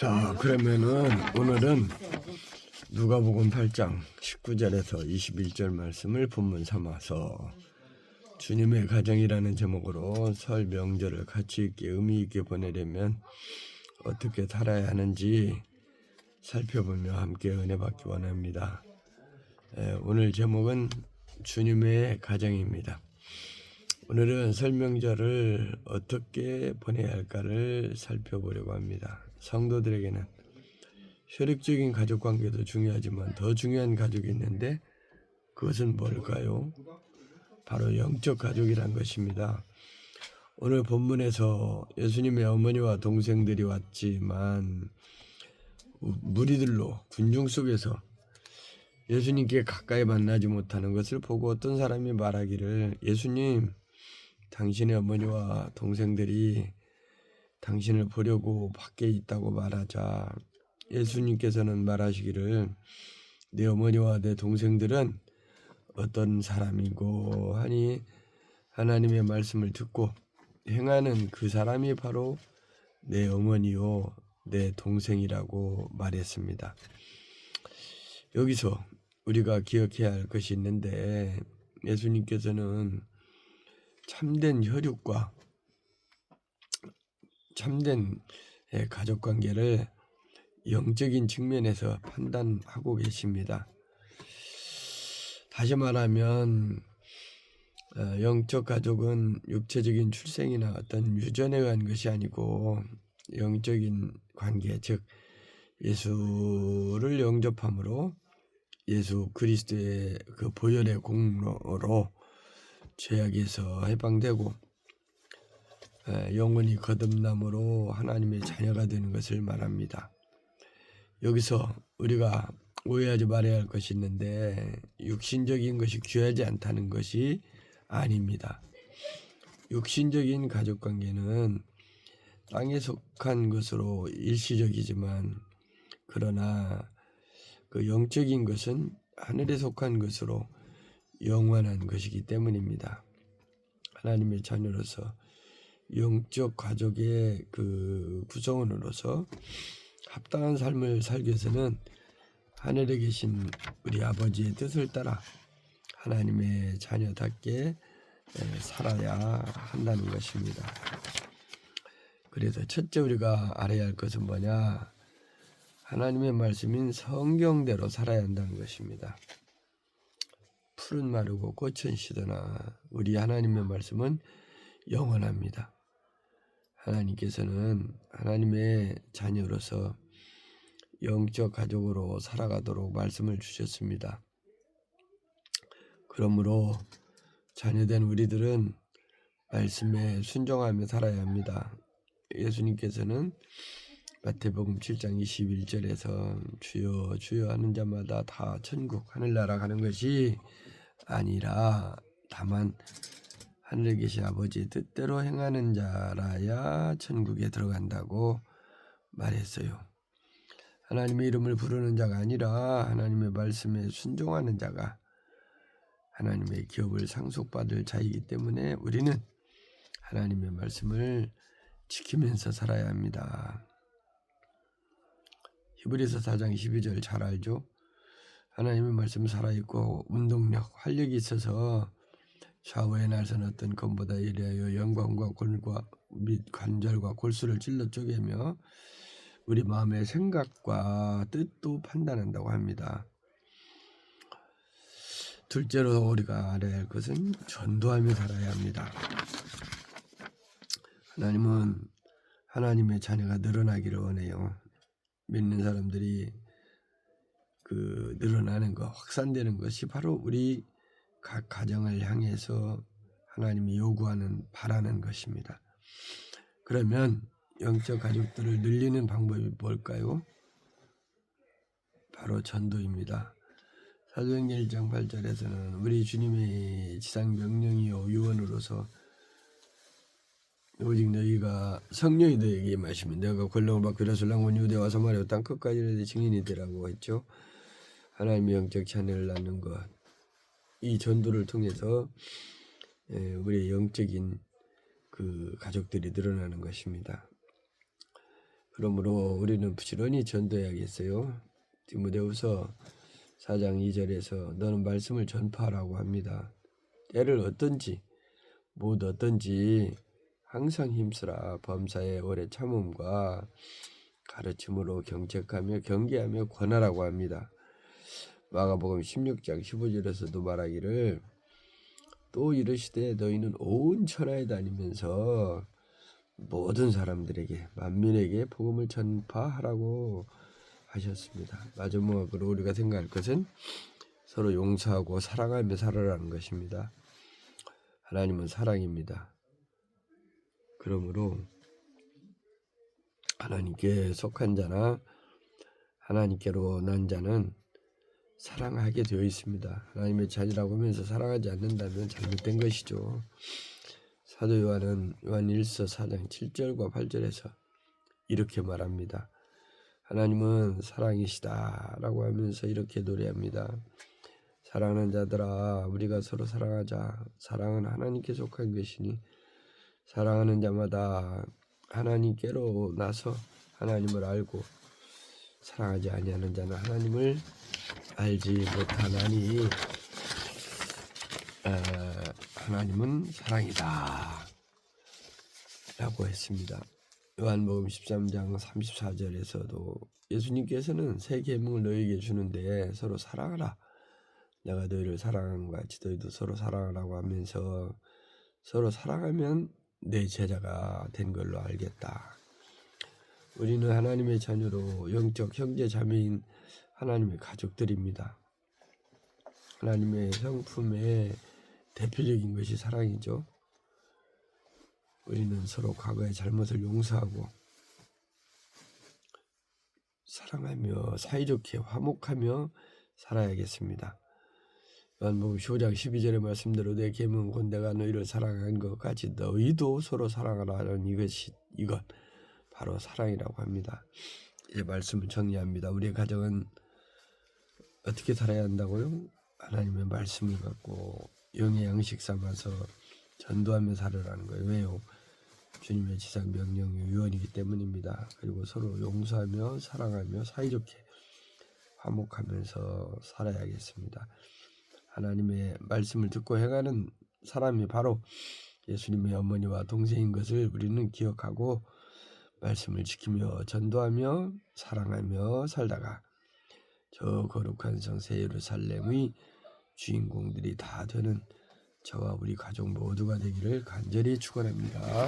자, 그러면은 오늘은 누가복음 8장 19절에서 21절 말씀을 본문 삼아서 주님의 가정이라는 제목으로 설 명절을 가치 있게 의미 있게 보내려면 어떻게 살아야 하는지 살펴보며 함께 은혜 받기 원합니다. 오늘 제목은 주님의 가정입니다. 오늘은 설 명절을 어떻게 보내야 할까를 살펴보려고 합니다. 성도들에게는 혈육적인 가족관계도 중요하지만 더 중요한 가족이 있는데 그것은 뭘까요? 바로 영적 가족이란 것입니다. 오늘 본문에서 예수님의 어머니와 동생들이 왔지만 무리들로 군중 속에서 예수님께 가까이 만나지 못하는 것을 보고 어떤 사람이 말하기를, 예수님, 당신의 어머니와 동생들이 당신을 보려고 밖에 있다고 말하자 예수님께서는 말하시기를, 내 어머니와 내 동생들은 어떤 사람이고 하니 하나님의 말씀을 듣고 행하는 그 사람이 바로 내 어머니요 내 동생이라고 말했습니다. 여기서 우리가 기억해야 할 것이 있는데, 예수님께서는 참된 혈육과 참된 가족관계를 영적인 측면에서 판단하고 계십니다. 다시 말하면 영적 가족은 육체적인 출생이나 어떤 유전에 의한 것이 아니고 영적인 관계, 즉 예수를 영접함으로 예수 그리스도의 그 보혈의 공로로 죄악에서 해방되고 영원히 거듭남으로 하나님의 자녀가 되는 것을 말합니다. 여기서 우리가 오해하지 말아야 할 것이 있는데, 육신적인 것이 귀하지 않다는 것이 아닙니다. 육신적인 가족관계는 땅에 속한 것으로 일시적이지만, 그러나 그 영적인 것은 하늘에 속한 것으로 영원한 것이기 때문입니다. 하나님의 자녀로서 영적 가족의 그 구성원으로서 합당한 삶을 살기 위해서는 하늘에 계신 우리 아버지의 뜻을 따라 하나님의 자녀답게 살아야 한다는 것입니다. 그래서 첫째 우리가 알아야 할 것은 뭐냐? 하나님의 말씀인 성경대로 살아야 한다는 것입니다. 풀은 마르고 꽃은 시드나 우리 하나님의 말씀은 영원합니다. 하나님께서는 하나님의 자녀로서 영적 가족으로 살아가도록 말씀을 주셨습니다. 그러므로 자녀된 우리들은 말씀에 순종하며 살아야 합니다. 예수님께서는 마태복음 7장 21절에서 주여 주여 하는 자마다 다 천국 하늘나라 가는 것이 아니라 다만 하늘에 계신 아버지의 뜻대로 행하는 자라야 천국에 들어간다고 말했어요. 하나님의 이름을 부르는 자가 아니라 하나님의 말씀에 순종하는 자가 하나님의 기업을 상속받을 자이기 때문에 우리는 하나님의 말씀을 지키면서 살아야 합니다. 히브리서 4장 12절 잘 알죠? 하나님의 말씀 살아있고 운동력, 활력이 있어서 좌우의 날선 어떤 검보다 이래하여 영광과 골과 및 관절과 골수를 찔러 쪼개며 우리 마음의 생각과 뜻도 판단한다고 합니다. 둘째로 우리가 알아야 할 것은 전도하며 살아야 합니다. 하나님은 하나님의 자녀가 늘어나기를 원해요. 믿는 사람들이 그 늘어나는 것, 확산되는 것이 바로 우리 각 가정을 향해서 하나님이 요구하는, 바라는 것입니다. 그러면 영적 가족들을 늘리는 방법이 뭘까요? 바로 전도입니다. 사도행전 1장 8절에서는 우리 주님의 지상 명령이요 유언으로서 오직 너희가 성령이 너희에게 임하시면 내가 권능을 받고 일어설 온 유대와 사마리아 땅 끝까지 증인이 되라고 했죠. 하나님의 영적 자녀를 낳는 것, 이 전도를 통해서 우리의 영적인 그 가족들이 늘어나는 것입니다. 그러므로 우리는 부지런히 전도해야겠어요. 디모데후서 4장 2절에서 너는 말씀을 전파하라고 합니다. 때를 어떤지 못 어떤지 항상 힘쓰라. 범사에 오래 참음과 가르침으로 경책하며 경계하며 권하라고 합니다. 마가복음 16장 15절에서도 말하기를 또 이르시되 너희는 온 천하에 다니면서 모든 사람들에게 만민에게 복음을 전파하라고 하셨습니다. 마지막으로 우리가 생각할 것은 서로 용서하고 사랑하며 살아라는 것입니다. 하나님은 사랑입니다. 그러므로 하나님께 속한 자나 하나님께로 난 자는 사랑하게 되어 있습니다. 하나님의 자녀라고 하면서 사랑하지 않는다면 잘못된 것이죠. 사도 요한은 요한 1서 4장 7절과 8절에서 이렇게 말합니다. 하나님은 사랑이시다 라고 하면서 이렇게 노래합니다. 사랑하는 자들아 우리가 서로 사랑하자. 사랑은 하나님께 속한 것이니 사랑하는 자마다 하나님께로 나서 하나님을 알고 사랑하지 아니하는 자는 하나님을 알지 못하나니 하나님은 사랑이다 라고 했습니다. 요한복음 13장 34절에서도 예수님께서는 새 계명을 너희에게 주는데 서로 사랑하라. 내가 너희를 사랑하는 것 같이 너희도 서로 사랑하라고 하면서 서로 사랑하면 내 제자가 된 걸로 알겠다. 우리는 하나님의 자녀로 영적 형제 자매인 하나님의 가족들입니다. 하나님의 성품의 대표적인 것이 사랑이죠. 우리는 서로 과거의 잘못을 용서하고 사랑하며 사이좋게 화목하며 살아야겠습니다. 요한복음 15장 12절의 말씀대로 내 계명은 곧 내가 너희를 사랑한 것 같이 너희도 서로 사랑하라는 이것 바로 사랑이라고 합니다. 이제 말씀을 정리합니다. 우리의 가정은 어떻게 살아야 한다고요? 하나님의 말씀을 갖고 영의 양식 삼아서 전도하며 살으라는 거예요. 왜요? 주님의 지상 명령의 유언이기 때문입니다. 그리고 서로 용서하며 사랑하며 사이좋게 화목하면서 살아야겠습니다. 하나님의 말씀을 듣고 행하는 사람이 바로 예수님의 어머니와 동생인 것을 우리는 기억하고 말씀을 지키며 전도하며 사랑하며 살다가 저 거룩한 성 새 예루살렘의 주인공들이 다 되는 저와 우리 가족 모두가 되기를 간절히 축원합니다.